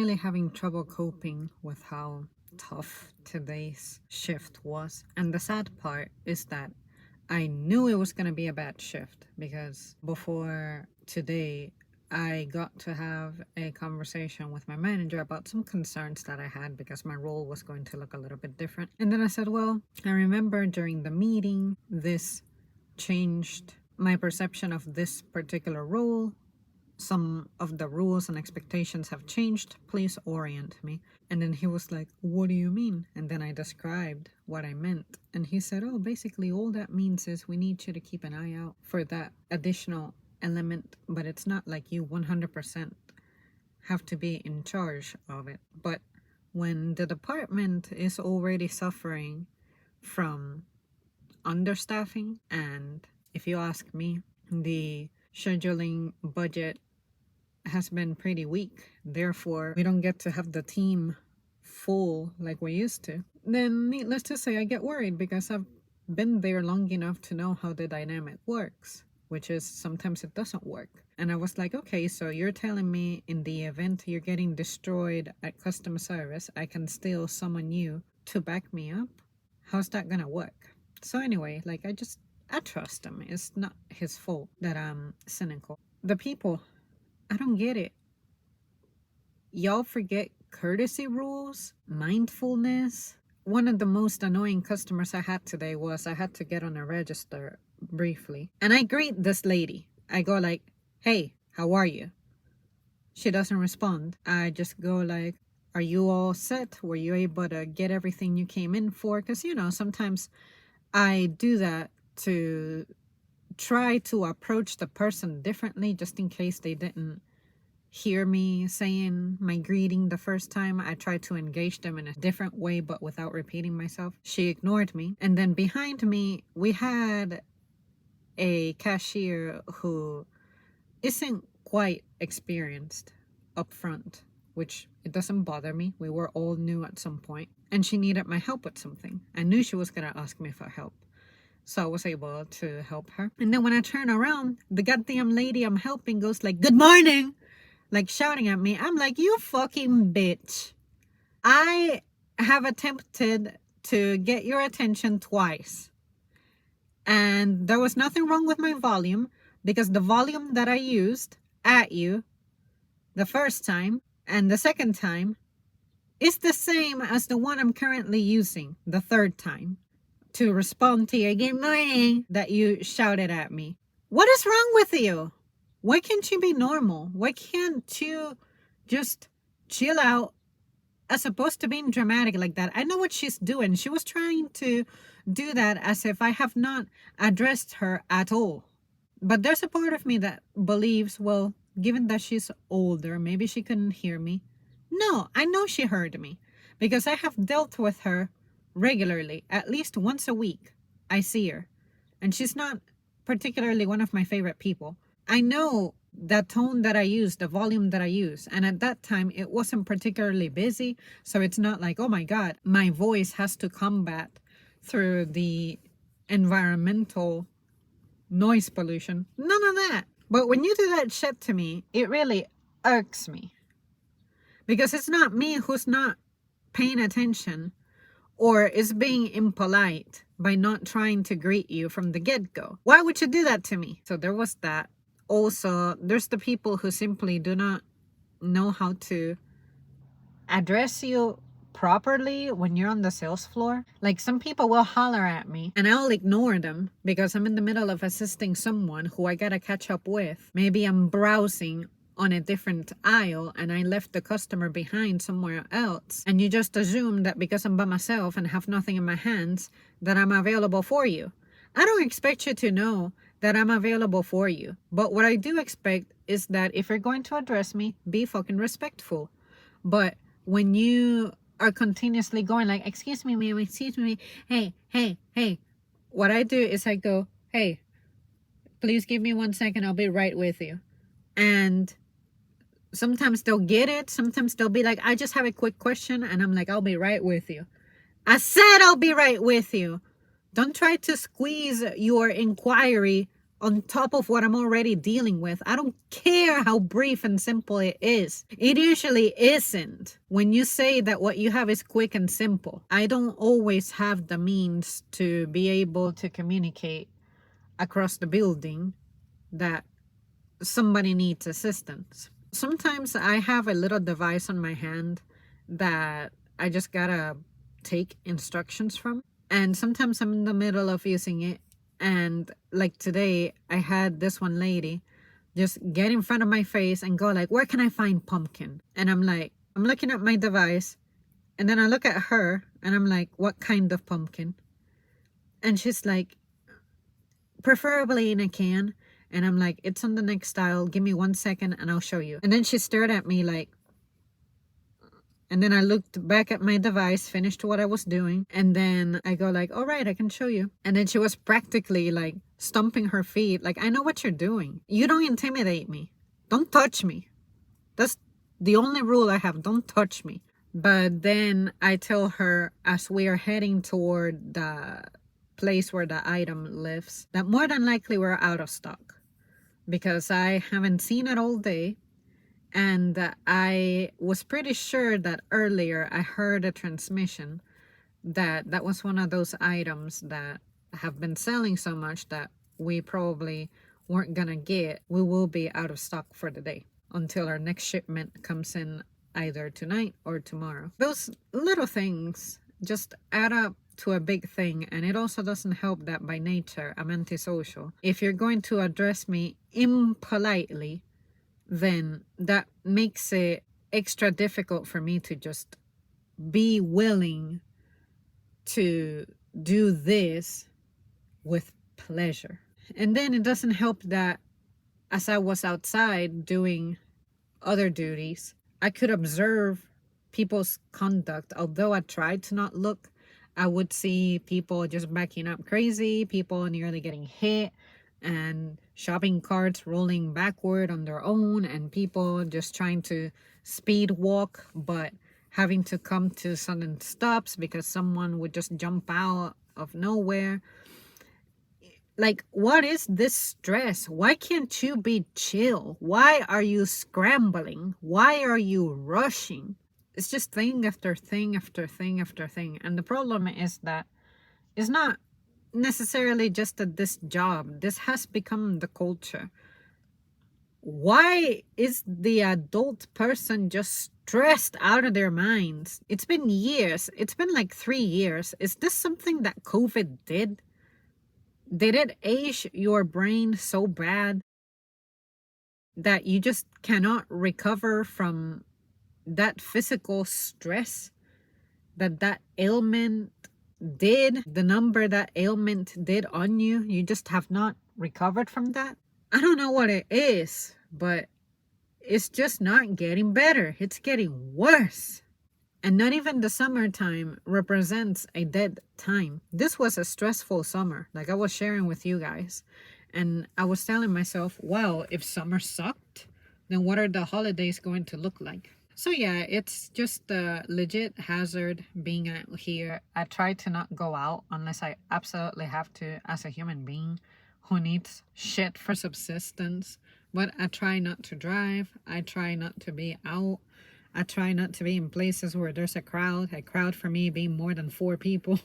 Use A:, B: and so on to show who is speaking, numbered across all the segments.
A: really having trouble coping with how tough today's shift was. And the sad part is that I knew it was going to be a bad shift because before today, I got to have a conversation with my manager about some concerns that I had because my role was going to look a little bit different. And then I said, well, I remember during the meeting, this changed my perception of this particular role. Some of the rules and expectations have changed. Please orient me. And then he was like, what do you mean? And then I described what I meant. And he said, oh, basically all that means is we need you to keep an eye out for that additional element, but it's not like you 100% have to be in charge of it. But when the department is already suffering from understaffing, and if you ask me, the scheduling budget has been pretty weak, therefore we don't get to have the team full like we used to, then needless to say, I get worried because I've been there long enough to know how the dynamic works, which is sometimes it doesn't work. And I was like, okay, so you're telling me in the event you're getting destroyed at customer service, I can still summon you to back me up? How's that gonna work? So anyway, like I trust him. It's not his fault that I'm cynical. The people, I don't get it. Y'all forget courtesy rules, mindfulness. One of the most annoying customers I had today was I had to get on a register briefly. And I greet this lady. I go like, hey, how are you? She doesn't respond. I just go like, are you all set? Were you able to get everything you came in for? Because, sometimes I do that to try to approach the person differently just in case they didn't hear me saying my greeting the first time. I tried to engage them in a different way but without repeating myself. She ignored me. And then behind me, we had a cashier who isn't quite experienced up front, which it doesn't bother me. We were all new at some point. And she needed my help with something. I knew she was going to ask me for help. So I was able to help her. And then when I turn around, the goddamn lady I'm helping goes like, good morning, like shouting at me. I'm like, you fucking bitch. I have attempted to get your attention twice. And there was nothing wrong with my volume because the volume that I used at you the first time and the second time is the same as the one I'm currently using the third time to respond to your good morning that you shouted at me. What is wrong with you? Why can't you be normal? Why can't you just chill out as opposed to being dramatic like that? I know what she's doing. She was trying to do that as if I have not addressed her at all. But there's a part of me that believes, well, given that she's older, maybe she couldn't hear me. No, I know she heard me because I have dealt with her regularly, at least once a week. I see her, and she's not particularly one of my favorite people. I know the tone that I use, the volume that I use, and at that time it wasn't particularly busy, so it's not like, oh my god, my voice has to combat through the environmental noise pollution. None of that. But when you do that shit to me, it really irks me because it's not me who's not paying attention or is being impolite by not trying to greet you from the get-go. Why would you do that to me? So there was that. Also, there's the people who simply do not know how to address you properly when you're on the sales floor. Like, some people will holler at me and I'll ignore them because I'm in the middle of assisting someone who I gotta catch up with. Maybe I'm browsing on a different aisle and I left the customer behind somewhere else, and you just assume that because I'm by myself and have nothing in my hands that I'm available for you. I don't expect you to know that I'm available for you, but what I do expect is that if you're going to address me, be fucking respectful. But when you are continuously going like, excuse me ma'am, excuse me, hey, what I do is I go, hey, please give me 1 second, I'll be right with you. And sometimes they'll get it. Sometimes they'll be like, I just have a quick question. And I'm like, I'll be right with you. I said I'll be right with you. Don't try to squeeze your inquiry on top of what I'm already dealing with. I don't care how brief and simple it is. It usually isn't. When you say that what you have is quick and simple, I don't always have the means to be able to communicate across the building that somebody needs assistance. Sometimes I have a little device on my hand that I just gotta take instructions from. And sometimes I'm in the middle of using it. And like today, I had this one lady just get in front of my face and go like, where can I find pumpkin? And I'm like, I'm looking at my device. And then I look at her and I'm like, what kind of pumpkin? And she's like, preferably in a can. And I'm like, it's on the next aisle. Give me 1 second and I'll show you. And then she stared at me like, and then I looked back at my device, finished what I was doing. And then I go like, all right, I can show you. And then she was practically like stomping her feet. Like, I know what you're doing. You don't intimidate me. Don't touch me. That's the only rule I have. Don't touch me. But then I tell her as we are heading toward the place where the item lives that more than likely we're out of stock because I haven't seen it all day. And I was pretty sure that earlier I heard a transmission that was one of those items that have been selling so much that we probably weren't gonna get. We will be out of stock for the day until our next shipment comes in either tonight or tomorrow. Those little things just add up to a big thing, and it also doesn't help that by nature I'm antisocial. If you're going to address me impolitely, then that makes it extra difficult for me to just be willing to do this with pleasure. And then it doesn't help that as I was outside doing other duties, I could observe people's conduct. Although I tried to not look, I would see people just backing up crazy, people nearly getting hit, and shopping carts rolling backward on their own, and people just trying to speed walk but having to come to sudden stops because someone would just jump out of nowhere. Like, what is this stress? Why can't you be chill? Why are you scrambling? Why are you rushing? It's just thing after thing after thing after thing. And the problem is that it's not necessarily just at this job. This has become the culture. Why is the adult person just stressed out of their minds? It's been years. It's been like 3 years. Is this something that COVID did? Did it age your brain so bad that you just cannot recover from that physical stress that ailment did, the number that ailment did on you? You just have not recovered from that? I don't know what it is, but it's just not getting better. It's getting worse. And not even the summertime represents a dead time. This was a stressful summer, like I was sharing with you guys. And I was telling myself, well, if summer sucked, then what are the holidays going to look like? So yeah, it's just a legit hazard being out here. I try to not go out unless I absolutely have to as a human being who needs shit for subsistence. But I try not to drive. I try not to be out. I try not to be in places where there's a crowd for me being more than 4 people.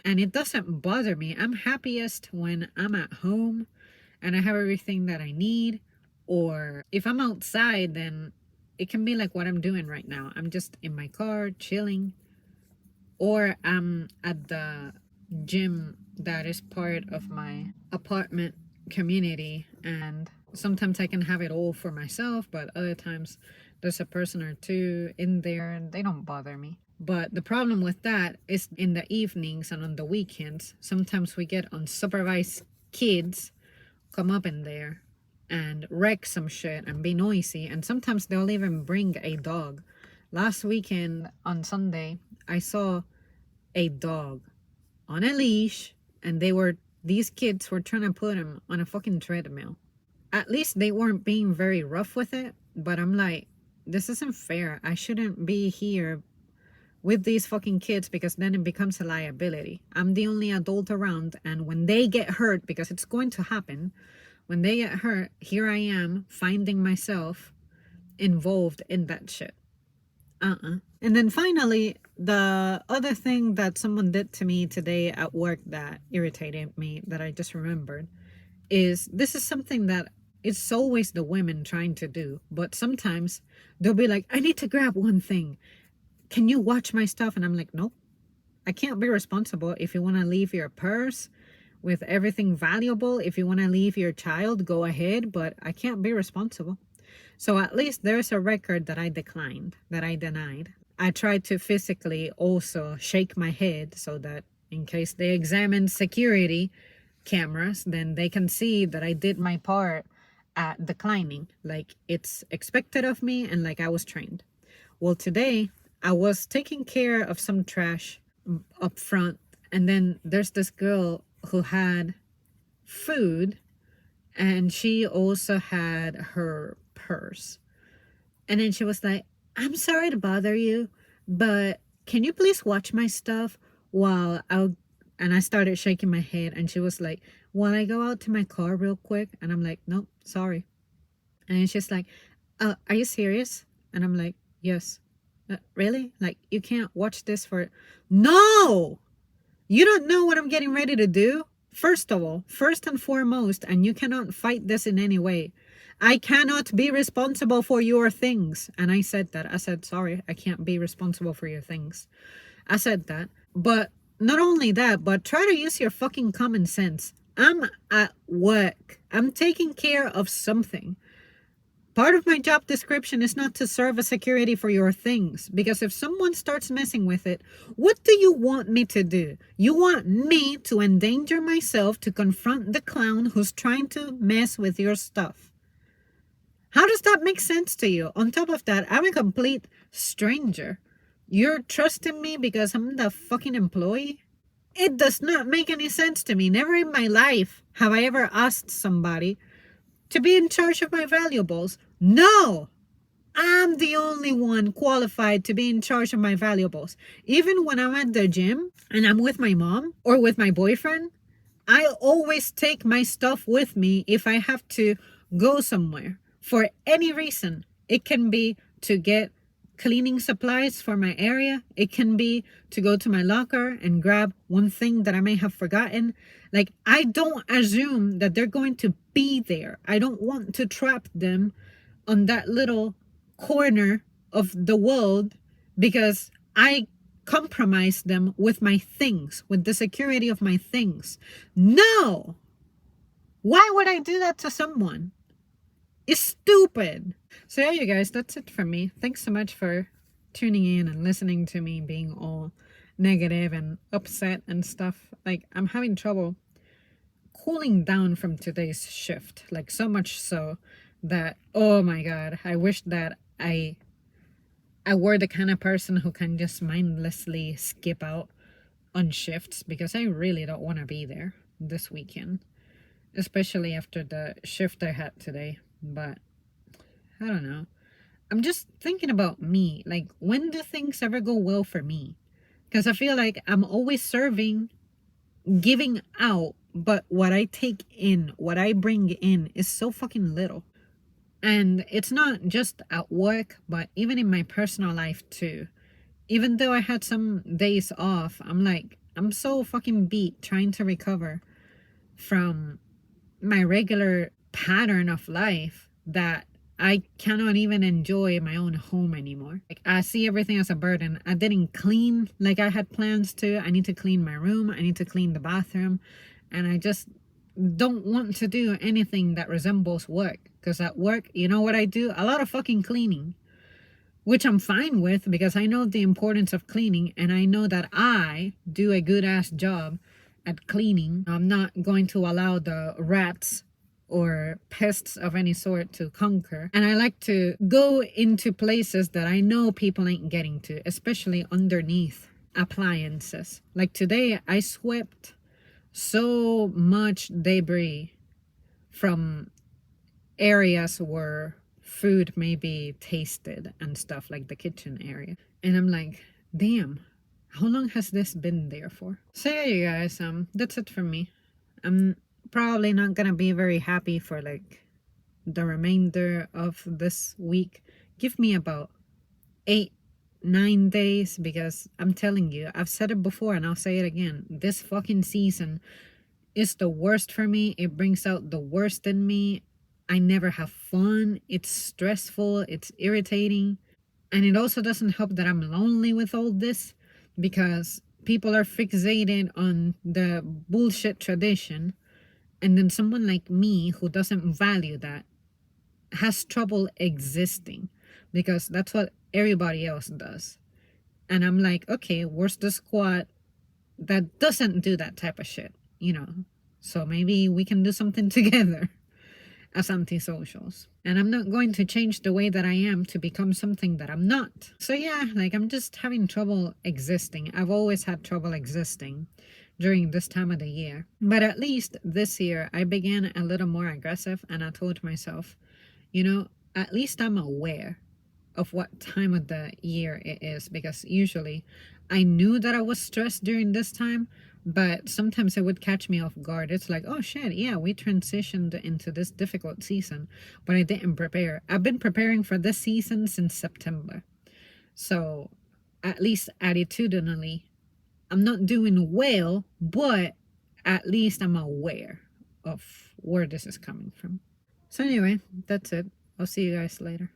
A: And it doesn't bother me. I'm happiest when I'm at home and I have everything that I need. Or if I'm outside, then it can be like what I'm doing right now. I'm just in my car chilling. Or I'm at the gym that is part of my apartment community. And sometimes I can have it all for myself, but other times there's a person or two in there and they don't bother me. But the problem with that is in the evenings and on the weekends, sometimes we get unsupervised kids come up in there and wreck some shit and be noisy. And sometimes they'll even bring a dog. Last weekend on Sunday, I saw a dog on a leash, and these kids were trying to put him on a fucking treadmill. At least they weren't being very rough with it, but I'm like, this isn't fair. I shouldn't be here with these fucking kids, because then it becomes a liability. I'm the only adult around, and when they get hurt, because it's going to happen, when they get hurt, here I am finding myself involved in that shit. And then finally, the other thing that someone did to me today at work that irritated me, that I just remembered, is this is something that it's always the women trying to do, but sometimes they'll be like, I need to grab one thing. Can you watch my stuff? And I'm like, nope, I can't be responsible. If you want to leave your purse with everything valuable, if you want to leave your child, go ahead, but I can't be responsible. So at least there's a record that I declined, that I denied. I tried to physically also shake my head so that in case they examine security cameras, then they can see that I did my part at declining, like it's expected of me and like I was trained. Well, today I was taking care of some trash up front, and then there's this girl who had food, and she also had her purse. And then she was like, I'm sorry to bother you, but can you please watch my stuff while I'll... And I started shaking my head, and she was like, while I go out to my car real quick. And I'm like, nope, sorry. And she's like, are you serious? And I'm like, yes. Really? Like, you can't watch this for... No! You don't know what I'm getting ready to do? First of all, first and foremost, and you cannot fight this in any way, I cannot be responsible for your things. And I said that. I said, sorry, I can't be responsible for your things. I said that. But not only that, but try to use your fucking common sense. I'm at work. I'm taking care of something. Part of my job description is not to serve as security for your things. Because if someone starts messing with it, what do you want me to do? You want me to endanger myself to confront the clown who's trying to mess with your stuff. How does that make sense to you? On top of that, I'm a complete stranger. You're trusting me because I'm the fucking employee? It does not make any sense to me. Never in my life have I ever asked somebody to be in charge of my valuables. No! I'm the only one qualified to be in charge of my valuables. Even when I'm at the gym and I'm with my mom or with my boyfriend, I always take my stuff with me if I have to go somewhere for any reason. It can be to get cleaning supplies for my area. It can be to go to my locker and grab one thing that I may have forgotten. Like, I don't assume that they're going to be there. I don't want to trap them on that little corner of the world because I compromise them with my things, with the security of my things. No! Why would I do that to someone? It's stupid. So yeah, you guys, that's it from me. Thanks so much for tuning in and listening to me being all negative and upset and stuff. Like, I'm having trouble cooling down from today's shift. Like, so much so that, oh my god, I wish that I were the kind of person who can just mindlessly skip out on shifts, because I really don't want to be there this weekend, especially after the shift I had today. But I don't know. I'm just thinking about me. Like, when do things ever go well for me? Because I feel like I'm always serving, giving out, but what I take in, what I bring in is so fucking little. And it's not just at work, but even in my personal life too. Even though I had some days off, I'm so fucking beat trying to recover from my regular pattern of life that I cannot even enjoy my own home anymore. Like, I see everything as a burden. I didn't clean like I had plans to. I need to clean my room. I need to clean the bathroom. And I just don't want to do anything that resembles work. Because at work, you know what I do? A lot of fucking cleaning. Which I'm fine with, because I know the importance of cleaning. And I know that I do a good ass job at cleaning. I'm not going to allow the rats or pests of any sort to conquer. And I like to go into places that I know people ain't getting to, especially underneath appliances. Like today, I swept so much debris from areas where food may be tasted and stuff, like the kitchen area. And I'm like, damn, how long has this been there for? So yeah, you guys, that's it for me. I'm probably not gonna be very happy for like the remainder of this week. Give me about 8, 9 days, because I'm telling you, I've said it before and I'll say it again. This fucking season is the worst for me. It brings out the worst in me. I never have fun. It's stressful. It's irritating. And it also doesn't help that I'm lonely with all this, because people are fixated on the bullshit tradition. And then someone like me who doesn't value that has trouble existing, because that's what everybody else does. And I'm like, okay, where's the squad that doesn't do that type of shit, you know? So maybe we can do something together as antisocials. And I'm not going to change the way that I am to become something that I'm not. So yeah, like I'm just having trouble existing. I've always had trouble existing during this time of the year. But at least this year, I began a little more aggressive, and I told myself, you know, at least I'm aware of what time of the year it is, because usually I knew that I was stressed during this time, but sometimes it would catch me off guard. It's like, oh shit, yeah, we transitioned into this difficult season, but I didn't prepare. I've been preparing for this season since September. So at least attitudinally, I'm not doing well, but at least I'm aware of where this is coming from. So anyway, that's it. I'll see you guys later.